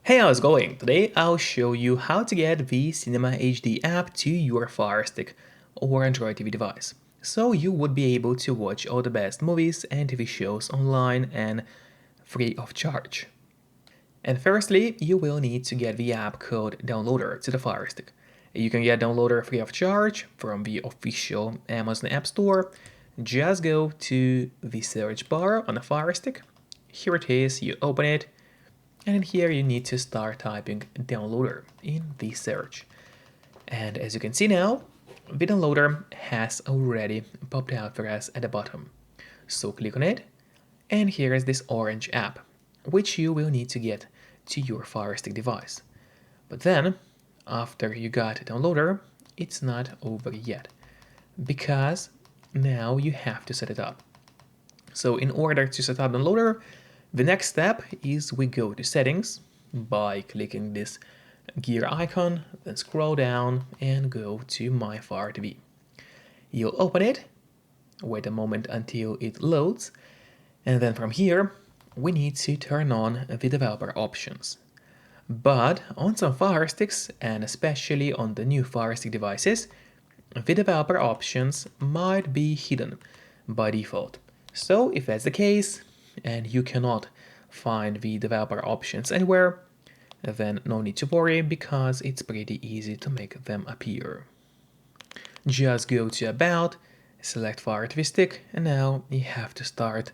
Hey, how's it going? Today I'll show you how to get the Cinema HD app to your Firestick or Android TV device, so you would be able to watch all the best movies and TV shows online and free of charge. And firstly, you will need to get the app called Downloader to the Firestick. You can get Downloader free of charge from the official Amazon App Store. Just go to the search bar on the Firestick. Here it is, you open it, and here you need to start typing downloader in the search. And as you can see now, the downloader has already popped out for us at the bottom. So click on it, and here is this orange app, which you will need to get to your Firestick device. But then, after you got downloader, it's not over yet, because now you have to set it up. So in order to set up downloader, the next step is we go to settings by clicking this gear icon, then scroll down and go to My Fire TV. You'll open it, wait a moment until it loads, and then from here we need to turn on the developer options. But on some Fire Sticks, and especially on the new Firestick devices, the developer options might be hidden by default. So if that's the case, and you cannot find the developer options anywhere, then no need to worry, because it's pretty easy to make them appear. Just go to About, select Fire TV Stick, and now you have to start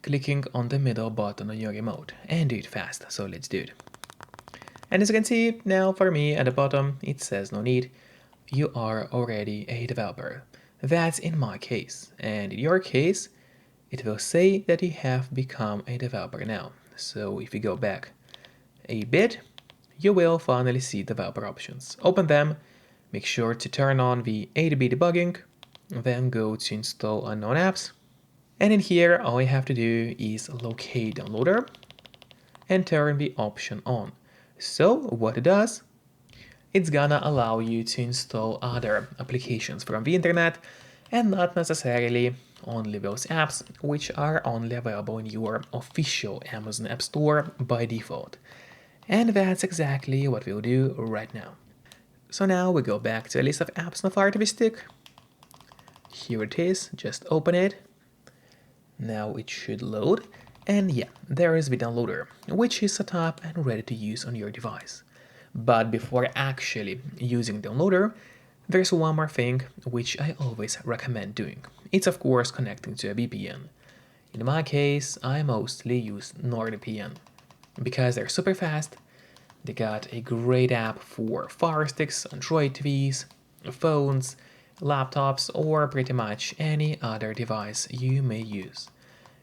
clicking on the middle button on your remote, and do it fast, so let's do it. And as you can see, now for me at the bottom it says no need, you are already a developer. That's in my case, and in your case, it will say that you have become a developer now. So if you go back a bit, you will finally see developer options. Open them, make sure to turn on the A/B debugging, then go to install unknown apps. And in here, all you have to do is locate downloader and turn the option on. So what it does, it's gonna allow you to install other applications from the internet and not necessarily only those apps which are only available in your official Amazon App Store by default. And that's exactly what we'll do right now. So now we go back to a list of apps on the Fire TV Stick. Here it is, just open it. Now it should load, and yeah, there is the downloader, which is set up and ready to use on your device. But before actually using downloader, there's one more thing which I always recommend doing. It's of course connecting to a VPN. In my case, I mostly use NordVPN because they're super fast. They got a great app for Fire Sticks, Android TVs, phones, laptops, or pretty much any other device you may use.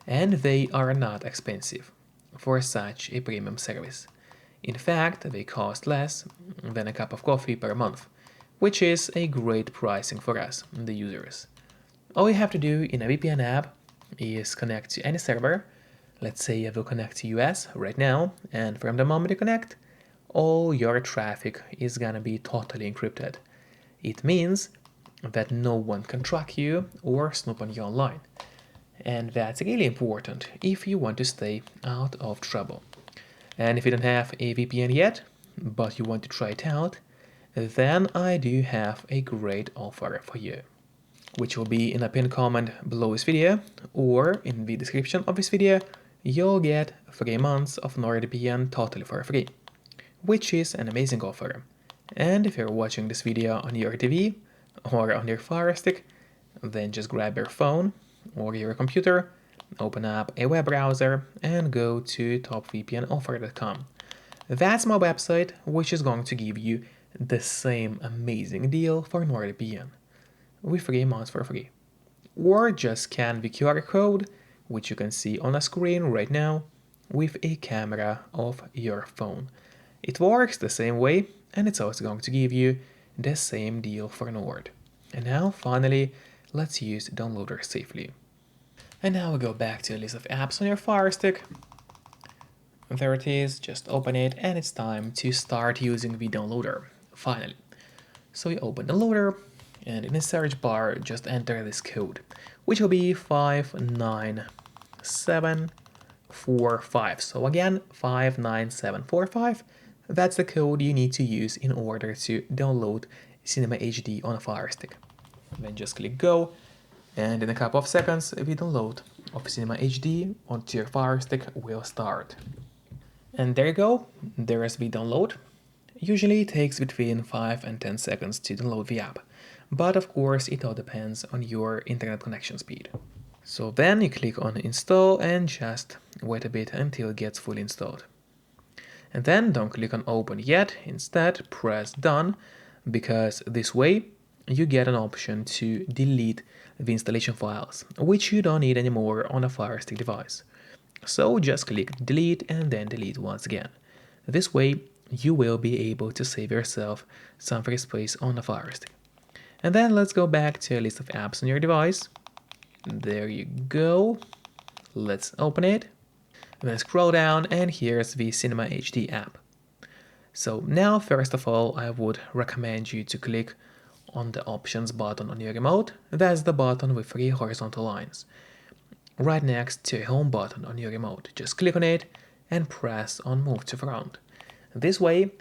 And they are not expensive for such a premium service. In fact, they cost less than a cup of coffee per month, which is a great pricing for us, the users. All you have to do in a VPN app is connect to any server. Let's say I will connect to US right now, and from the moment you connect, all your traffic is gonna be totally encrypted. It means that no one can track you or snoop on you online. And that's really important if you want to stay out of trouble. And if you don't have a VPN yet, but you want to try it out, then I do have a great offer for you, which will be in a pinned comment below this video, or in the description of this video. You'll get 3 months of NordVPN totally for free, which is an amazing offer. And if you're watching this video on your TV or on your Fire Stick, then just grab your phone or your computer, open up a web browser, and go to topvpnoffer.com. That's my website, which is going to give you the same amazing deal for NordVPN, with 3 months for free. Or just scan the QR code, which you can see on the screen right now, with a camera of your phone. It works the same way, and it's also going to give you the same deal for Nord. And now, finally, let's use downloader safely. And now we go back to the list of apps on your Fire Stick. There it is, just open it, and it's time to start using the downloader, finally. So you open the loader, and in the search bar, just enter this code, which will be 597 59745. So again, 59745. That's the code you need to use in order to download Cinema HD on a Firestick. Then just click go, and in a couple of seconds, the download of Cinema HD onto your Firestick will start. And there you go, there is the download. Usually it takes between 5 and 10 seconds to download the app, but of course it all depends on your internet connection speed. So then you click on install and just wait a bit until it gets fully installed. And then don't click on open yet, instead press done, because this way you get an option to delete the installation files, which you don't need anymore on a Firestick device. So just click delete and then delete once again. This way you will be able to save yourself some free space on the Firestick. And then let's go back to a list of apps on your device. There you go. Let's open it. And then scroll down and here's the Cinema HD app. So now first of all I would recommend you to click on the options button on your remote. That's the button with 3 horizontal lines. Right next to a home button on your remote. Just click on it and press on move to front. This way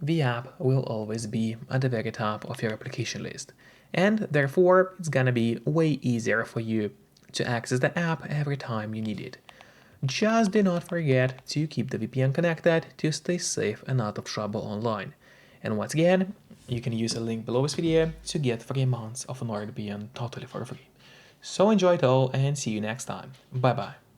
the app will always be at the very top of your application list, and therefore it's gonna be way easier for you to access the app every time you need it. Just do not forget to keep the VPN connected to stay safe and out of trouble online. And once again, you can use a link below this video to get 3 months of NordVPN totally for free. So enjoy it all and see you next time. Bye bye.